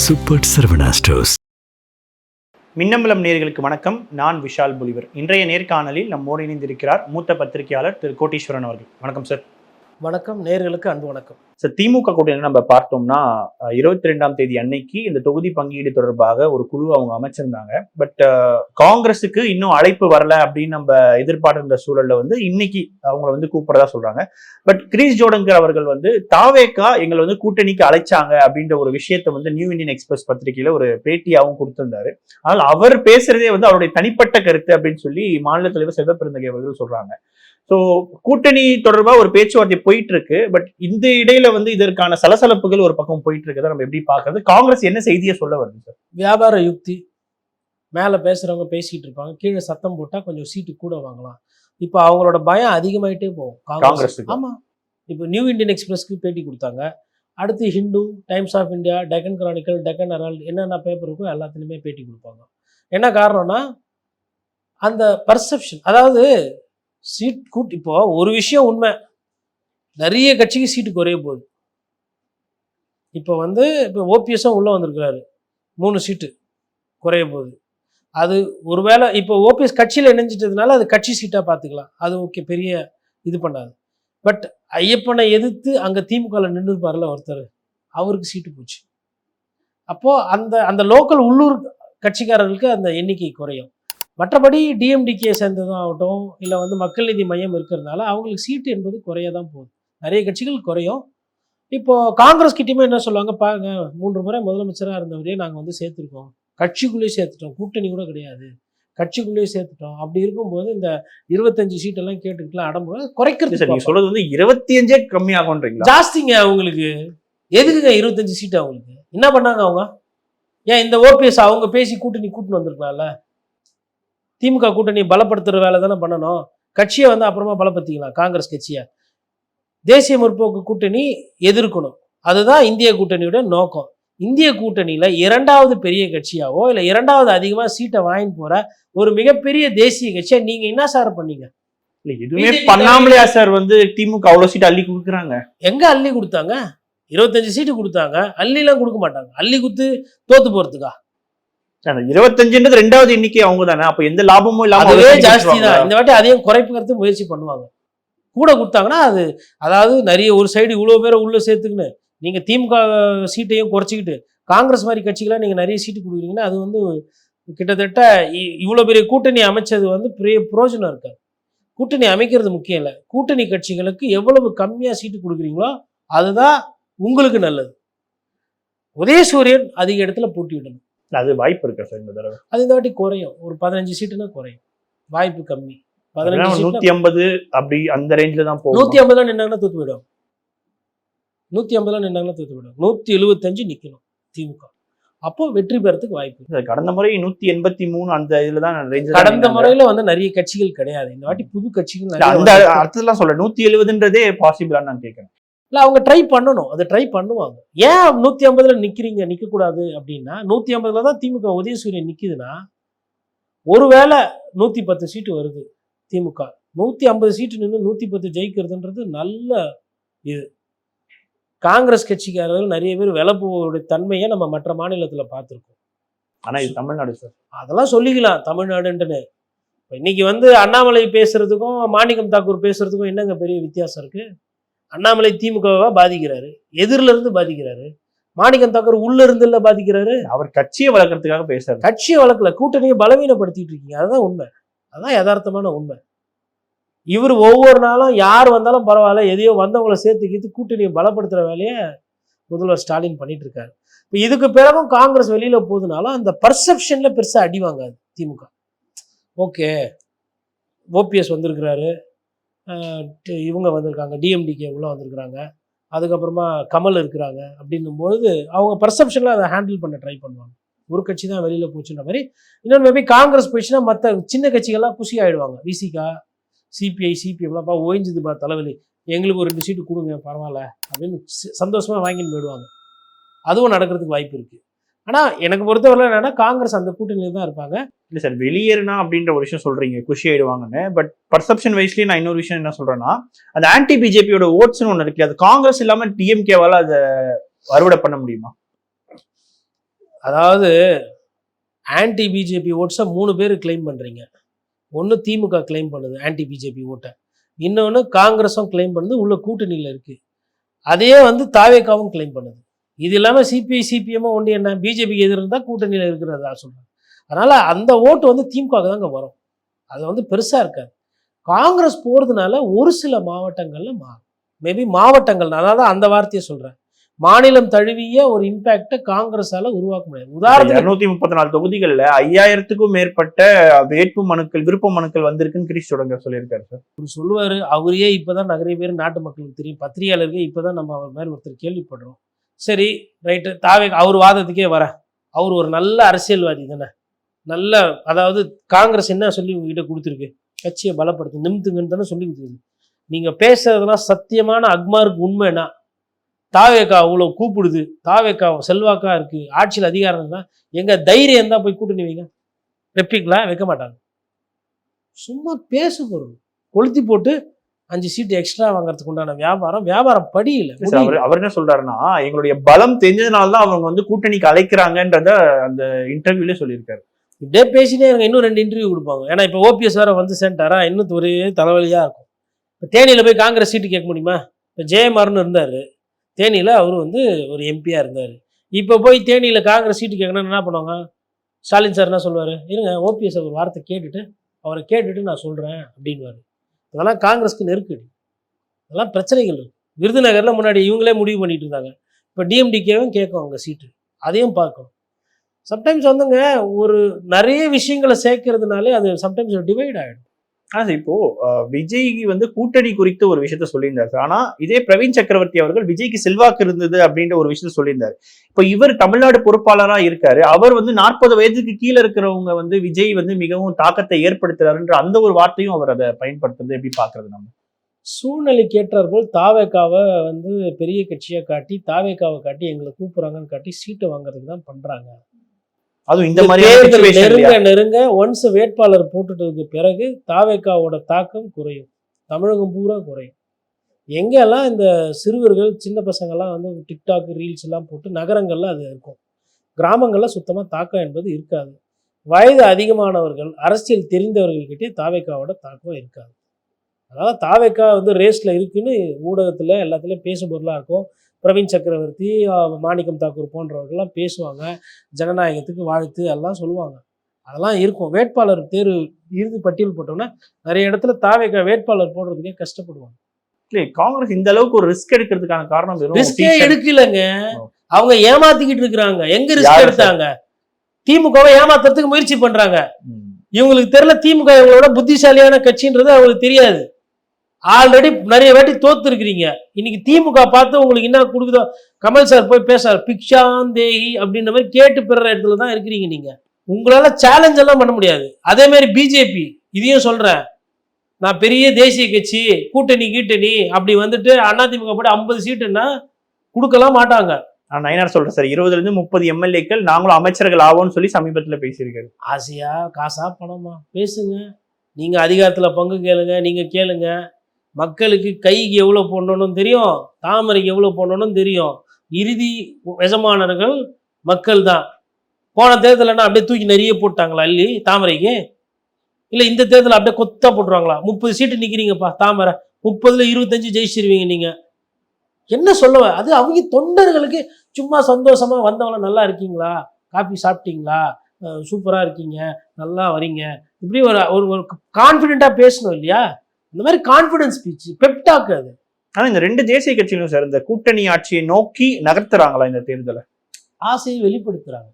Super Saravana stores. Minnambalam நேயர்களுக்கு வணக்கம். நான் விஷால் புலிவர். இன்றைய நேர்காணலில் நம்மோடு இணைந்திருக்கிறார் மூத்த பத்திரிகையாளர் திரு கோட்டீஸ்வரன் அவர்கள். வணக்கம் சார். வணக்கம். நேயர்களுக்கு அன்பு வணக்கம் சார். திமுக கூட்டணி நம்ம பார்த்தோம்னா 22ஆம் தேதி அன்னைக்கு இந்த தொகுதி பங்கீடு தொடர்பாக ஒரு குழு அவங்க அமைச்சிருந்தாங்க. பட் காங்கிரஸுக்கு இன்னும் அழைப்பு வரல அப்படின்னு நம்ம எதிர்பார்க்கிற சூழல்ல இன்னைக்கு அவங்கள கூப்பிடுறதா சொல்றாங்க. பட் கிரீஷ் ஜோடங்கர் அவர்கள் தாவேக்கா எங்களை கூட்டணிக்கு அழைச்சாங்க அப்படின்ற ஒரு விஷயத்த நியூ இந்தியன் எக்ஸ்பிரஸ் பத்திரிகையில ஒரு பேட்டியாகவும் கொடுத்திருந்தாரு. ஆனால் அவர் பேசுறதே அவருடைய தனிப்பட்ட கருத்து அப்படின்னு சொல்லி மாநில தலைவர் செல்வ பெருந்தகை அவர்கள் சொல்றாங்க. ஸோ கூட்டணி தொடர்பாக ஒரு பேச்சுவார்த்தை போயிட்டு இருக்கு. பட் இந்த இடையில இதற்கான சலசலப்புகள் ஒரு பக்கம் போயிட்டு இருக்குதா நம்ம எப்படி பாக்குறது? காங்கிரஸ் என்ன செய்தியை சொல்ல வருது சார்? வியாபார யுக்தி. மேல பேசுறவங்க பேசிட்டு இருப்பாங்க, கீழே சத்தம் போட்டா கொஞ்சம் சீட்டு கூட வாங்கலாம். இப்போ அவங்களோட பயம் அதிகமாயிட்டே போகும் காங்கிரஸ். ஆமா, இப்போ நியூ இந்தியன் எக்ஸ்பிரஸ்க்கு பேட்டி கொடுத்தாங்க. அடுத்து Hindu, Times of India, Deccan Chronicle, Deccan Herald, என்னென்ன பேப்பர் இருக்கோ எல்லாத்துலேயுமே பேட்டி கொடுப்பாங்க. என்ன காரணம்னா அந்த பர்செப்ஷன், அதாவது சீட் கூட்டு. இப்போ ஒரு விஷயம் உண்மை, நிறைய கட்சிக்கு சீட்டு குறைய போகுது. இப்போ இப்போ ஓபிஎஸும் உள்ளே வந்திருக்கிறாரு, 3 சீட்டு குறைய போகுது. அது ஒருவேளை இப்போ ஓபிஎஸ் கட்சியில் இணைஞ்சிட்டதுனால அது கட்சி சீட்டாக பார்த்துக்கலாம், அது ஓகே, பெரிய இது பண்ணாது. பட் ஐயப்பனை எதிர்த்து அங்கே திமுகவில் நின்றுப்பார்ல ஒருத்தர், அவருக்கு சீட்டு போச்சு. அப்போது அந்த அந்த லோக்கல் உள்ளூர் கட்சிக்காரர்களுக்கு அந்த எண்ணிக்கை குறையும். மற்றபடி டிஎம்டிகே சேர்ந்ததும் ஆகட்டும், இல்லை மக்கள் நீதி மையம் இருக்கிறதுனால அவங்களுக்கு சீட்டு என்பது குறைய தான் போகுது. நிறைய கட்சிகள் குறையும். இப்போ காங்கிரஸ் கிட்டேயுமே என்ன சொல்லுவாங்க பாருங்க, 3 முறை முதலமைச்சராக இருந்தவரையே நாங்கள் சேர்த்துருக்கோம், கட்சிக்குள்ளேயே சேர்த்துட்டோம், கூட்டணி கூட கிடையாது, கட்சிக்குள்ளேயே சேர்த்துட்டோம். அப்படி இருக்கும்போது இந்த 25 சீட்டெல்லாம் கேட்டுக்கலாம் அடம்பு குறைக்கிறது. சார் நீங்க சொல்றது 25 கம்மியாகும்ன்றீங்களா? ஜாஸ்திங்க அவங்களுக்கு. எதுக்குங்க 25 சீட்டு? அவங்களுக்கு என்ன பண்ணாங்க அவங்க? ஏன் இந்த ஓபிஎஸ் அவங்க பேசி கூட்டணின்னு வந்திருக்கலாம்ல? திமுக கூட்டணி பலப்படுத்துகிற வேலை தானே பண்ணணும். கட்சியை அப்புறமா பலப்படுத்திக்கலாம். காங்கிரஸ் கட்சியை தேசிய முற்போக்கு கூட்டணி எதிர்க்கணும், அதுதான் இந்திய கூட்டணியோட நோக்கம். இந்திய கூட்டணியில் 2வது பெரிய கட்சியாவோ இல்லை 2வது அதிகமாக சீட்டை வாங்கிட்டு போகிற ஒரு மிகப்பெரிய தேசிய கட்சியை நீங்கள் என்ன சார் பண்ணீங்க? எதுவுமே பண்ணாமலையா சார் திமுக அவ்வளோ சீட்டு அள்ளி கொடுக்குறாங்க? எங்கே அள்ளி கொடுத்தாங்க? 25 சீட்டு கொடுத்தாங்க, அள்ளிலாம் கொடுக்க மாட்டாங்க. அள்ளி கொடுத்து தோத்து போகிறதுக்கா? 25 2வது எண்ணிக்கை அவங்க தானே, அப்ப எந்த லாபமும் இல்லாம அதுவே ஜாஸ்தி தான். இந்த வாட்டி அதையும் குறைப்புக்கிறது முயற்சி பண்ணுவாங்க. கூட கொடுத்தாங்கன்னா அது, அதாவது நிறைய ஒரு சைடு இவ்வளோ பேரை உள்ள சேர்த்துக்கின்னு நீங்க திமுக சீட்டையும் குறைச்சிக்கிட்டு காங்கிரஸ் மாதிரி கட்சிகளாக நீங்க நிறைய சீட்டு கொடுக்குறீங்கன்னா அது கிட்டத்தட்ட இவ்வளோ பெரிய கூட்டணி அமைச்சது பெரிய பிரயோஜனம் இருக்காது. கூட்டணி அமைக்கிறது முக்கியம் இல்லை, கூட்டணி கட்சிகளுக்கு எவ்வளவு கம்மியா சீட்டு கொடுக்குறீங்களோ அதுதான் உங்களுக்கு நல்லது. உதயசூரியன் அதிக இடத்துல போட்டியிடணும், அது வாய்ப்பு இருக்கா சார் இந்த தடவை? அது இந்த வாட்டி குறையும், ஒரு 15 சீட்டுனா குறையும், வாய்ப்பு கம்மி. 150 அப்படி அந்த ரேஞ்சில தான் போகும். 150 நின்னாங்கன்னா தூத்து போயிடும். 150 நின்னாங்கன்னா தூத்து போயிடும். 175 நிக்கணும் திமுக, அப்போ வெற்றி பெறத்துக்கு வாய்ப்பு. கடந்த முறை 183 அந்த இதுல தான் ரேஞ்ச். கடந்த முறையில நிறைய கட்சிகள் கிடையாது, இந்த வாட்டி புது கட்சிகள் அந்த அர்த்தத்துல சொல்ல 170ன்றதே பாசிபிளான்னு நான் கேட்கிறேன். இல்லை, அவங்க ட்ரை பண்ணணும், அதை ட்ரை பண்ணுவாங்க. ஏன் 150 நிற்கிறீங்க, நிற்கக்கூடாது அப்படின்னா 150 தான் திமுக உதயசூரியன் நிற்கிதுன்னா, ஒருவேளை 110 சீட்டு வருது திமுக, 150 சீட்டு நின்று 110 ஜெயிக்கிறதுன்றது நல்ல இது. காங்கிரஸ் கட்சிக்காரர்கள் நிறைய பேர் விளப்புவோட தன்மையை நம்ம மற்ற மாநிலத்தில் பார்த்துருக்கோம். ஆனால் இது தமிழ்நாடு சார், அதெல்லாம் சொல்லிக்கலாம் தமிழ்நாடுன்ட்டுன்னு. இன்னைக்கு அண்ணாமலை பேசுறதுக்கும் மாணிக்கம் தாக்கூர் பேசுறதுக்கும் என்னங்க பெரிய வித்தியாசம் இருக்கு? அண்ணாமலை திமுகவா பாதிக்கிறாரு, எதிரில இருந்து பாதிக்கிறாரு. மாணிக்கம் தாக்கூர் உள்ள இருந்து இல்ல பாதிக்கிறாரு. அவர் கட்சியை வளர்க்கறதுக்காக பேசுறாரு. கட்சியை வளர்க்கல, கூட்டணியை பலவீனப்படுத்திட்டு இருக்கீங்க, அதுதான் உண்மை, அதான் யதார்த்தமான உண்மை. இவர் ஒவ்வொரு நாளும் யார் வந்தாலும் பரவாயில்ல, எதையோ வந்தவங்களை சேர்த்துக்கிட்டு கூட்டணியை பலப்படுத்துற வேலையை முதல்வர் ஸ்டாலின் பண்ணிட்டு இருக்காரு. இப்போ இதுக்கு பிறகும் காங்கிரஸ் வெளியில போகுதுனாலும் அந்த பர்செப்ஷன்ல பெருசா அடி வாங்காது திமுக. ஓகே, ஓபிஎஸ் வந்திருக்கிறாரு, இவங்க வந்திருக்காங்க, டிஎம்டிகே உள்ள வந்திருக்கிறாங்க, அதுக்கப்புறமா கமல் இருக்கிறாங்க அப்படின்னும்பொழுது அவங்க பர்செப்ஷனில் அதை ஹேண்டில் பண்ண ட்ரை பண்ணுவாங்க. ஒரு கட்சி தான் வெளியில் போச்சுன்ற மாதிரி. இன்னொன்று மேபி காங்கிரஸ் போயிடுச்சுன்னா மற்ற சின்ன கட்சிகள்லாம் குஷி ஆகிடுவாங்க. விசிகா, சிபிஐ, சிபிஎம்லாம் ஓய்ஞ்சுதுப்பா தலைவலி, எங்களுக்கு ஒரு 2 சீட்டு கொடுங்க பரவாயில்ல அப்படின்னு சந்தோஷமாக வாங்கிட்டு போயிடுவாங்க. அதுவும் நடக்கிறதுக்கு வாய்ப்பு இருக்குது. ஆனால் எனக்கு பொறுத்தவரை என்னன்னா காங்கிரஸ் அந்த கூட்டணியில் தான் இருப்பாங்க. இல்லை சார், வெளியேறினா அப்படின்ற ஒரு விஷயம் சொல்றீங்க, குஷி ஆயிடுவாங்கன்னு. பட் பர்செப்ஷன் வைஸ்லயே நான் இன்னொரு விஷயம் என்ன சொல்றேன்னா, அந்த ஆன்டி பிஜேபியோட ஓட்ஸ்ன்னு ஒன்று இருக்கு, அது காங்கிரஸ் இல்லாமல் டிஎம்கேவால அதை அறுவடை பண்ண முடியுமா? அதாவது ஆன்டி பிஜேபி ஓட்ஸை 3 பேர் கிளைம் பண்ணுறீங்க. ஒன்று திமுக கிளைம் பண்ணுது ஆன்டி பிஜேபி ஓட்டை, இன்னொன்று காங்கிரஸும் கிளைம் பண்ணுது, உள்ள கூட்டணியில் இருக்குது. அதையே வந்து தாவேகாவும் கிளைம் பண்ணுது. இது இல்லாமல் சிபிஐ சிபிஎம்மும் ஒன்று என்ன பிஜேபிக்கு எதிராக இருந்தால் கூட்டணியில் இருக்கிறதா சொல்கிறாங்க. அதனால் அந்த ஓட்டு வந்து திமுக தாங்க வரும். அது வந்து பெருசாக இருக்காது. காங்கிரஸ் போகிறதுனால ஒரு சில மாவட்டங்களில் மாறும். மேபி மாவட்டங்கள், அதாவது அந்த வார்த்தையை சொல்கிறேன், மாநிலம் தழுவிய ஒரு இம்பாக்டை காங்கிரஸால உருவாக்க முடியாது. உதாரணத்துக்கு 234 தொகுதிகளில் 5000க்கும் மேற்பட்ட வேட்பு மனுக்கள், விருப்ப மனுக்கள் வந்திருக்குன்னு கிரீஷ் தொடங்கர் சொல்லியிருக்காரு சார். அவர் சொல்லுவார், அவரே இப்போதான் நிறைய பேர் நாட்டு மக்களுக்கு தெரியும், பத்திரிகையாளருக்கு இப்போதான் நம்ம அவர் மேலே ஒருத்தர் கேள்விப்படுறோம். சரி ரைட்டு, தாவே அவர் வாதத்துக்கே வர, அவர் ஒரு நல்ல அரசியல்வாதி தானே, நல்ல, அதாவது காங்கிரஸ் என்ன சொல்லி உங்ககிட்ட கொடுத்துருக்கு, கட்சியை பலப்படுத்து நிமித்துங்கன்னு தானே சொல்லி கொடுத்துருக்கு. நீங்கள் பேசுறதுலாம் சத்தியமான அக்மாருக்கு உண்மைனா தாவேக்கா அவ்வளோ கூப்பிடுது, தாவேக்கா செல்வாக்கா இருக்கு, ஆட்சியில் அதிகாரம் தான், எங்க தைரியம் தான் போய் கூட்டணி வைங்க, வைப்பீங்களா? வைக்க மாட்டாங்க. சும்மா பேசு பொருள் கொளுத்தி போட்டு 5 சீட்டு எக்ஸ்ட்ரா வாங்குறதுக்கு உண்டான வியாபாரம் படியில. அவர் என்ன சொல்றாருன்னா, எங்களுடைய பலம் தெரிஞ்சதுனால தான் அவங்க வந்து கூட்டணிக்கு அழைக்கிறாங்கன்றத அந்த இன்டர்வியூல சொல்லியிருக்காரு. இப்படியே பேசினே இருங்க, இன்னும் 2 இன்டர்வியூ கொடுப்பாங்க. ஏன்னா இப்போ ஓபிஎஸ் வேற வந்து சேர்ந்துட்டாரா, இன்னும் ஒரே தலைவலியா இருக்கும். இப்போ தேனியில் போய் காங்கிரஸ் சீட்டு கேட்க முடியுமா? இப்போ ஜெயமாறன் இருந்தார் தேனியில், அவர் வந்து ஒரு எம்பியாக இருந்தார். இப்போ போய் தேனியில் காங்கிரஸ் சீட்டு கேட்கணும்னு என்ன பண்ணுவாங்க? ஸ்டாலின் சார் என்ன சொல்லுவார், இருங்க ஓபிஎஸ் ஒரு வார்த்தை கேட்டுட்டு அவரை கேட்டுட்டு நான் சொல்கிறேன் அப்படின்வார். இதெல்லாம் காங்கிரஸ்க்கு நெருக்கடி, இதெல்லாம் பிரச்சனைகள் இருக்குது. விருதுநகரில் முன்னாடி இவங்களே முடிவு பண்ணிட்டு இருந்தாங்க, இப்போ டிஎம்டிகேவும் கேட்கும் அவங்க சீட்டு, அதையும் பார்க்கணும். சம்டைம்ஸ் வந்துங்க ஒரு நிறைய விஷயங்களை சேர்க்கறதுனாலே அது சம்டைம்ஸ் டிவைட் ஆகிடும். இப்போ விஜய்க்கு வந்து கூட்டணி குறித்து ஒரு விஷயத்த சொல்லியிருந்தாரு. ஆனா இதே பிரவீன் சக்கரவர்த்தி அவர்கள் விஜய்க்கு செல்வாக்கு இருந்தது அப்படின்ற ஒரு விஷயத்த சொல்லியிருந்தாரு. இப்போ இவர் தமிழ்நாடு பொறுப்பாளரா இருக்காரு, அவர் வந்து 40 வயதுக்கு கீழே இருக்கிறவங்க வந்து விஜய் வந்து மிகவும் தாக்கத்தை ஏற்படுத்துறாருன்ற அந்த ஒரு வார்த்தையும் அவர் அதை பயன்படுத்துறது எப்படி பாக்குறது? நம்ம சூழ்நிலைக்கு ஏற்றாற்போல் தாவேக்காவை வந்து பெரிய கட்சியா காட்டி, தாவேக்காவை காட்டி எங்களை கூப்பிடுறாங்கன்னு காட்டி சீட்டை வாங்குறதுக்கு தான் பண்றாங்க. அதுவும் இந்த மாதிரி நெருங்க ஒன்ஸ் வேட்பாளர் போட்டுட்டதுக்கு பிறகு தாவேக்காவோட தாக்கம் குறையும், தமிழகம் பூரா குறையும். எங்கெல்லாம் இந்த சிறுவர்கள் சின்ன பசங்கள்லாம் வந்து டிக்டாக் ரீல்ஸ் எல்லாம் போட்டு நகரங்கள்ல அது இருக்கும், கிராமங்கள்ல சுத்தமாக தாக்கம் என்பது இருக்காது. வயது அதிகமானவர்கள், அரசியல் தெரிந்தவர்கள்கிட்டே தாவேக்காவோட தாக்கம் இருக்காது. அதனால் தாவேக்கா வந்து ரேஸில் இருக்குன்னு ஊடகத்தில் எல்லாத்துலேயும் பேசும் பொருளாக இருக்கும். பிரவீன் சக்கரவர்த்தி, மாணிக்கம் தாக்கூர் போன்றவர்கள்லாம் பேசுவாங்க, ஜனநாயகத்துக்கு வாழ்த்து எல்லாம் சொல்லுவாங்க, அதெல்லாம் இருக்கும். வேட்பாளர் தேர்வு இறுதி பட்டியல் போட்டோம்னா நிறைய இடத்துல தாவேக்கா வேட்பாளர் போடுறதுக்கே கஷ்டப்படுவாங்க. இல்லை, காங்கிரஸ் இந்த அளவுக்கு ஒரு ரிஸ்க் எடுக்கிறதுக்கான காரணம் ரிஸ்கே எடுக்கலங்க, அவங்க ஏமாத்திக்கிட்டு இருக்கிறாங்க. எங்க ரிஸ்க் எடுத்தாங்க? திமுகவை ஏமாத்துறதுக்கு முயற்சி பண்றாங்க. இவங்களுக்கு தெரியல திமுக இவங்களோட புத்திசாலியான கட்சின்றது அவங்களுக்கு தெரியாது. ஆல்ரெடி நிறைய வாட்டி தோத்து இருக்கிறீங்க. இன்னைக்கு திமுக பார்த்து உங்களுக்கு என்ன கொடுக்குதோ, கமல் சார் போய் பேசுறாரு பிக்ஷாந்தேகி அப்படின்ற மாதிரி கேட்டு பெற இடத்துல தான் இருக்கிறீங்க. நீங்க உங்களால சேலஞ்ச் எல்லாம் பண்ண முடியாது. அதே மாதிரி பிஜேபி, இதையும் சொல்றேன், நான் பெரிய தேசிய கட்சி, கூட்டணி அப்படி வந்துட்டு அதிமுக போட்டு 50 சீட்டுன்னா கொடுக்கலாம் மாட்டாங்க. நான் நயனார் சொல்றேன் சார், 20 to 30 எம்எல்ஏக்கள் நாங்களும் அமைச்சர்கள் ஆவோம்னு சொல்லி சமீபத்தில் பேசியிருக்காரு. ஆசையா காசா பணமா பேசுங்க, நீங்க அதிகாரத்துல பங்கு கேளுங்க, நீங்க கேளுங்க. மக்களுக்கு கைக்கு எவ்வளோ போடணும்னு தெரியும், தாமரைக்கு எவ்வளோ போடணும்னு தெரியும். இறுதி எஜமானர்கள் மக்கள் தான். போன தேர்தலன்னா அப்படியே தூக்கி நிறைய போட்டாங்களா அள்ளி தாமரைக்கு? இல்லை இந்த தேர்தலில் அப்படியே கொத்தா போட்டுருவாங்களா? 30 சீட்டு நிற்கிறீங்கப்பா தாமரை, 30ல் 25 ஜெயிச்சிருவீங்க நீங்க. என்ன சொல்லுவ? அது அவங்க தொண்டர்களுக்கு சும்மா சந்தோஷமா வந்தவங்கள, நல்லா இருக்கீங்களா, காஃபி சாப்பிட்டீங்களா, சூப்பரா இருக்கீங்க, நல்லா வரீங்க, இப்படி ஒரு கான்ஃபிடென்ட்டா பேசணும் இல்லையா? இந்த மாதிரி கான்ஃபிடன்ஸ் ஸ்பீச், பெப்டாக் அது. ஆனா இந்த 2 தேசிய கட்சிகளும் சார் இந்த கூட்டணி ஆட்சியை நோக்கி நகர்த்துறாங்களா இந்த தேர்தலை? ஆசையை வெளிப்படுத்துறாங்க.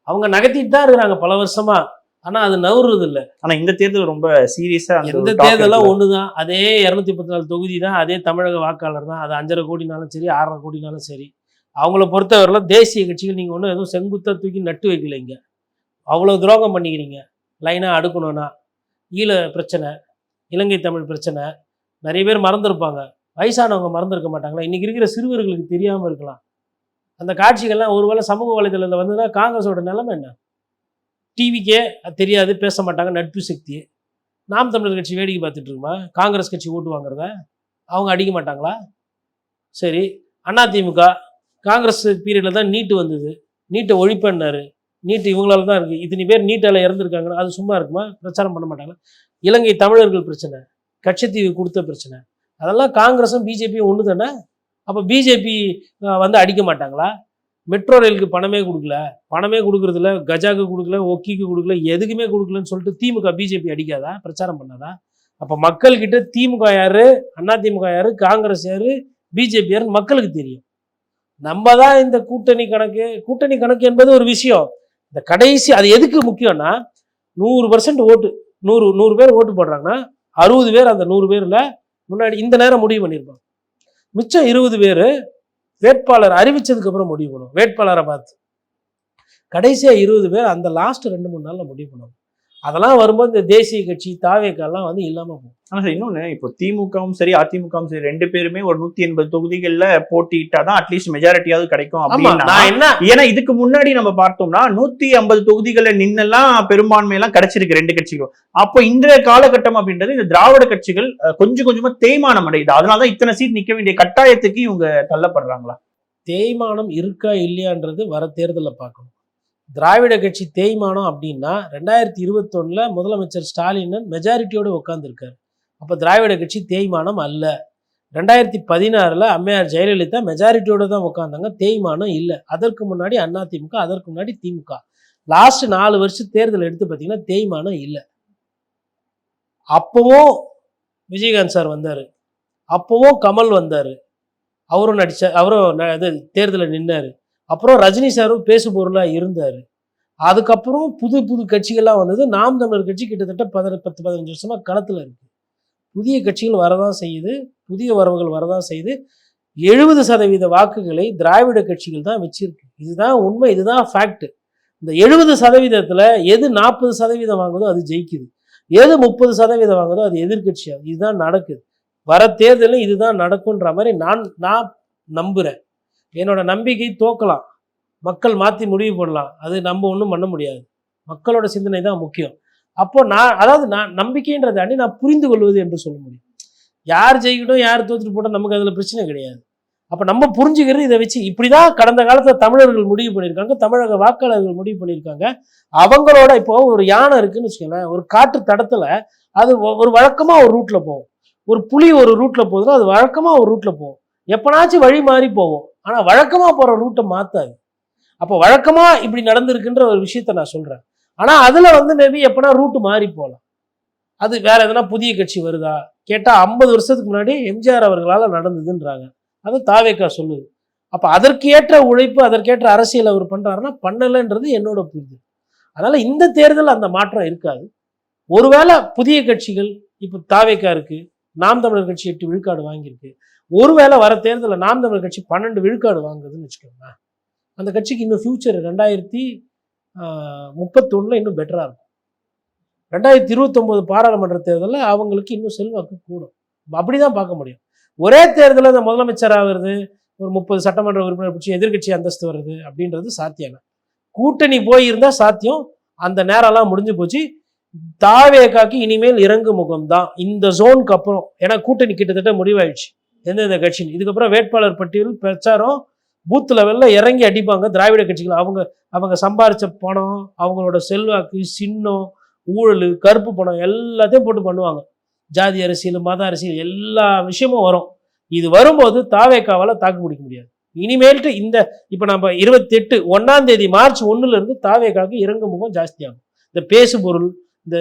அவங்க நகர்த்திட்டு தான் இருக்கிறாங்க பல வருஷமா, ஆனா அது நகர்றது இல்லை. ஆனா இந்த தேர்தல் ரொம்ப சீரியஸா, எந்த தேர்தலாம் ஒண்ணுதான், அதே 234 தொகுதி தான், அதே தமிழக வாக்காளர் தான். அது 5.5 கோடினாலும் சரி, 6.5 கோடினாலும் சரி. அவங்கள பொறுத்தவரையிலும் தேசிய கட்சிகள் நீங்க ஒன்றும் எதுவும் செங்குத்தா தூக்கி நட்டு வைக்கலைங்க. அவ்வளவு துரோகம் பண்ணிக்கிறீங்க. லைனா அடுக்கணும்னா ஈழ பிரச்சனை, இலங்கை தமிழ் பிரச்சனை, நிறைய பேர் மறந்துருப்பாங்க. வயசானவங்க மறந்துருக்க மாட்டாங்களா? இன்னைக்கு இருக்கிற சிறுவர்களுக்கு தெரியாமல் இருக்கலாம் அந்த காட்சிகள்லாம். ஒருவேளை சமூக வலைதளத்தில் வந்துன்னா காங்கிரஸோட நிலைமை என்ன? டிவிக்கே தெரியாது, பேச மாட்டாங்க, நட்பு சக்தி. நாம் தமிழர் கட்சி வேடிக்கை பார்த்துட்டு இருக்குமா? காங்கிரஸ் கட்சி ஓட்டு வாங்குறத அவங்க அடிக்க மாட்டாங்களா? சரி, அதிமுக காங்கிரஸ் பீரியடில் தான் நீட்டு வந்தது, நீட்டை ஒழிப்பேன்னாரு. நீட் இவங்களால தான் இருக்குது. இத்தனை பேர் நீட்டால் இறந்துருக்காங்கன்னா அது சும்மா இருக்குமா? பிரச்சாரம் பண்ண மாட்டாங்களா? இலங்கை தமிழர்கள் பிரச்சனை, கட்சித்தீவு கொடுத்த பிரச்சனை, அதெல்லாம் காங்கிரஸும் பிஜேபியும் ஒன்று தானே. அப்போ பிஜேபி வந்து அடிக்க மாட்டாங்களா? மெட்ரோ ரயிலுக்கு பணமே கொடுக்கல, பணமே கொடுக்குறதில்ல, கஜாக்கு கொடுக்கல, ஒக்கிக்கு கொடுக்கல, எதுக்குமே கொடுக்கலன்னு சொல்லிட்டு திமுக பிஜேபி அடிக்காதா, பிரச்சாரம் பண்ணாதா? அப்போ மக்கள்கிட்ட திமுக யாரு, அதிமுக யாரு, காங்கிரஸ் யாரு, பிஜேபி யாருன்னு மக்களுக்கு தெரியும். நம்ம தான் இந்த கூட்டணி கணக்கு என்பது ஒரு விஷயம். இந்த கடைசி அது எதுக்கு முக்கியம்னா 100% ஓட்டு, 100 பேர் ஓட்டு போடுறாங்கன்னா 60 பேர் அந்த 100 பேரில் முன்னாடி இந்த நேரம் முடிவு பண்ணியிருப்பாங்க. மிச்சம் 20 பேர் வேட்பாளர் அறிவிச்சதுக்கு அப்புறம் முடிவு பண்ணுவோம். வேட்பாளரை பார்த்து கடைசியாக 20 பேர் அந்த லாஸ்ட் 2-3 நாளில் முடிவு பண்ணுவாங்க. அதெல்லாம் வரும்போது இந்த தேசிய கட்சி தாவேக்கெல்லாம் வந்து இல்லாமல் போகும். ஆனால் இன்னொன்று, இப்போ திமுகவும் சரி அதிமுகவும் சரி 2 பேருமே ஒரு 180 தொகுதிகளில் போட்டிட்டாதான் அட்லீஸ்ட் மெஜாரிட்டியாவது கிடைக்கும் அப்படின்னா. ஏன்னா இதுக்கு முன்னாடி நம்ம பார்த்தோம்னா 150 தொகுதிகளில் நின்னெல்லாம் பெரும்பான்மையெல்லாம் கிடைச்சிருக்கு 2 கட்சிகளும். அப்போ இந்த காலகட்டம் அப்படின்றது இந்த திராவிட கட்சிகள் கொஞ்சம் கொஞ்சமா தேய்மானம் அடையுது. அதனாலதான் இத்தனை சீட் நிற்க வேண்டிய கட்டாயத்துக்கு இவங்க தள்ளப்படுறாங்களா? தேய்மானம் இருக்கா இல்லையான்றது வர தேர்தலில் பார்க்கணும். திராவிட கட்சி தேய்மானம் அப்படின்னா 2021 முதலமைச்சர் ஸ்டாலின் மெஜாரிட்டியோடு உட்காந்துருக்காரு. அப்போ திராவிட கட்சி தேய்மானம் அல்ல. 2016 அம்மையார் ஜெயலலிதா மெஜாரிட்டியோடு தான் உட்காந்தாங்க, தேய்மானம் இல்லை. அதற்கு முன்னாடி அதிமுக, அதற்கு முன்னாடி திமுக. லாஸ்ட் 4 வருஷம் தேர்தல் எடுத்து பார்த்தீங்கன்னா தேய்மானம் இல்லை. அப்பவும் விஜயகாந்த் சார் வந்தார், அப்பவும் கமல் வந்தார், அவரும் அவரும் தேர்தலில் நின்னார். அப்புறம் ரஜினி சாரும் பேசு பொருளாக இருந்தார். அதுக்கப்புறம் புது கட்சிகள்லாம் வந்தது. நாம் தமிழர் கட்சி கிட்டத்தட்ட 10-15 வருஷமாக களத்தில் இருக்குது. புதிய கட்சிகள் வரதான் செய்யுது, புதிய வரவுகள் வரதான் செய்யுது. 70% வாக்குகளை திராவிட கட்சிகள் தான் வச்சிருக்கு. இதுதான் உண்மை, இதுதான் ஃபேக்ட். இந்த 70%த்தில் எது 40% வாங்குதோ அது ஜெயிக்குது, எது 30% வாங்குதோ அது எதிர்கட்சியாகும். இதுதான் நடக்குது. வர தேர்தலில் இதுதான் நடக்குன்ற மாதிரி நான் நம்புகிறேன். என்னோட நம்பிக்கை தோக்கலாம், மக்கள் மாற்றி முடிவு பண்ணலாம், அது நம்ம ஒன்றும் பண்ண முடியாது. மக்களோட சிந்தனை தான் முக்கியம். அப்போ நான் நம்பிக்கைன்றதை தாண்டி நான் புரிந்து கொள்வது என்று சொல்ல முடியும். யார் ஜெயிக்கட்டும், யார் தோற்றுட்டு போட்டால் நமக்கு அதில் பிரச்சனை கிடையாது. அப்போ நம்ம புரிஞ்சுக்கிறது இதை வச்சு இப்படி தான் கடந்த காலத்தில் தமிழர்கள் முடிவு பண்ணியிருக்காங்க, தமிழக வாக்காளர்கள் முடிவு பண்ணியிருக்காங்க. அவங்களோட இப்போ ஒரு யானை இருக்குன்னு வச்சுக்கோங்களேன், ஒரு காட்டு தடத்தில் அது ஒரு வழக்கமாக ஒரு ரூட்டில் போகும். ஒரு புலி ஒரு ரூட்டில் போகுதுன்னா அது வழக்கமாக ஒரு ரூட்டில் போகும். எப்பனாச்சும் வழி மாறி போவோம், ஆனால் வழக்கமாக போகிற ரூட்டை மாற்றாது. அப்போ வழக்கமாக இப்படி நடந்திருக்குன்ற ஒரு விஷயத்த நான் சொல்கிறேன். ஆனால் அதில் வந்து மேபி எப்போனா ரூட்டு மாறி போகலாம். அது வேற எதனா புதிய கட்சி வருதா கேட்டால் 50 வருஷத்துக்கு முன்னாடி எம்ஜிஆர் அவர்களால் நடந்ததுன்றாங்க. அது தாவேக்கா சொல்லுது. அப்போ அதற்கேற்ற உழைப்பு, அதற்கேற்ற அரசியல் அவர் பண்ணுறாருன்னா பண்ணலைன்றது என்னோட புரிதல். அதனால் இந்த தேர்தல் அந்த மாற்றம் இருக்காது. ஒருவேளை புதிய கட்சிகள் இப்போ தாவேக்கா இருக்குது, நாம் தமிழர் கட்சி 8 விழுக்காடு வாங்கியிருக்கு. ஒருவேளை வர தேர்தலில் நாம் தமிழர் கட்சி 12 விழுக்காடு வாங்குதுன்னு வச்சுக்கோங்க, அந்த கட்சிக்கு இன்னும் ஃபியூச்சர் 2031 இன்னும் பெட்டராக இருக்கும். 2029 பாராளுமன்ற தேர்தலில் அவங்களுக்கு இன்னும் செல்வாக்கு கூடும். அப்படி தான் பார்க்க முடியும். ஒரே தேர்தலில் அந்த முதலமைச்சராக வருது, ஒரு 30 சட்டமன்ற உறுப்பினர் பிடிச்சி எதிர்கட்சி அந்தஸ்து வருது அப்படின்றது சாத்தியம். கூட்டணி போயிருந்தால் சாத்தியம். அந்த நேரம்லாம் முடிஞ்சு போச்சு. தாவேக்காக்கு இனிமேல் இறங்கு முகம் தான் இந்த ஜோனுக்கு அப்புறம். ஏன்னா கூட்டணி கிட்டத்தட்ட முடிவாயிடுச்சு எந்தெந்த கட்சின்னு. இதுக்கப்புறம் வேட்பாளர் பட்டியல் பிரச்சாரம் பூத் லெவலில் இறங்கி அடிப்பாங்க திராவிட கட்சிகள். அவங்க சம்பாரிச்ச பணம், அவங்களோட செல்வாக்கு, சின்னம், ஊழல், கருப்பு பணம் எல்லாத்தையும் போட்டு பண்ணுவாங்க. ஜாதி அரசியல், மத அரசியல் எல்லா விஷயமும் வரும். இது வரும்போது தாவேக்காவால் தாக்கு பிடிக்க முடியாது. இனிமேல்ட்டு இப்போ நம்ம 1 மார்ச் 1 தாவேக்காவுக்கு இறங்கு முகம் ஜாஸ்தியாகும். இந்த பேசு பொருள்,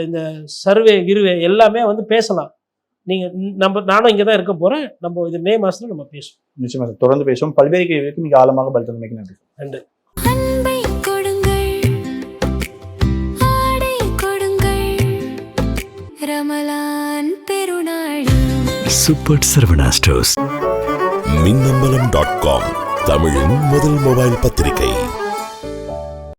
இந்த சர்வே எல்லாமே வந்து பேசலாம். நானும் இங்கே தான் இருக்க போகிறேன். நம்ம இது மே மாதத்தில் நம்ம பேசுவோம். நிச்சயமாக தொடர்ந்து பேசுவோம். பல்வேறு கேள்விகளுக்கு மிக ஆழமாக பதில் தந்தமைக்கு நன்றி. நன்றி. Super Saravana stores. மின்னம்பலம்.com தமிழின் முதல் மொபைல் பத்திரிகை.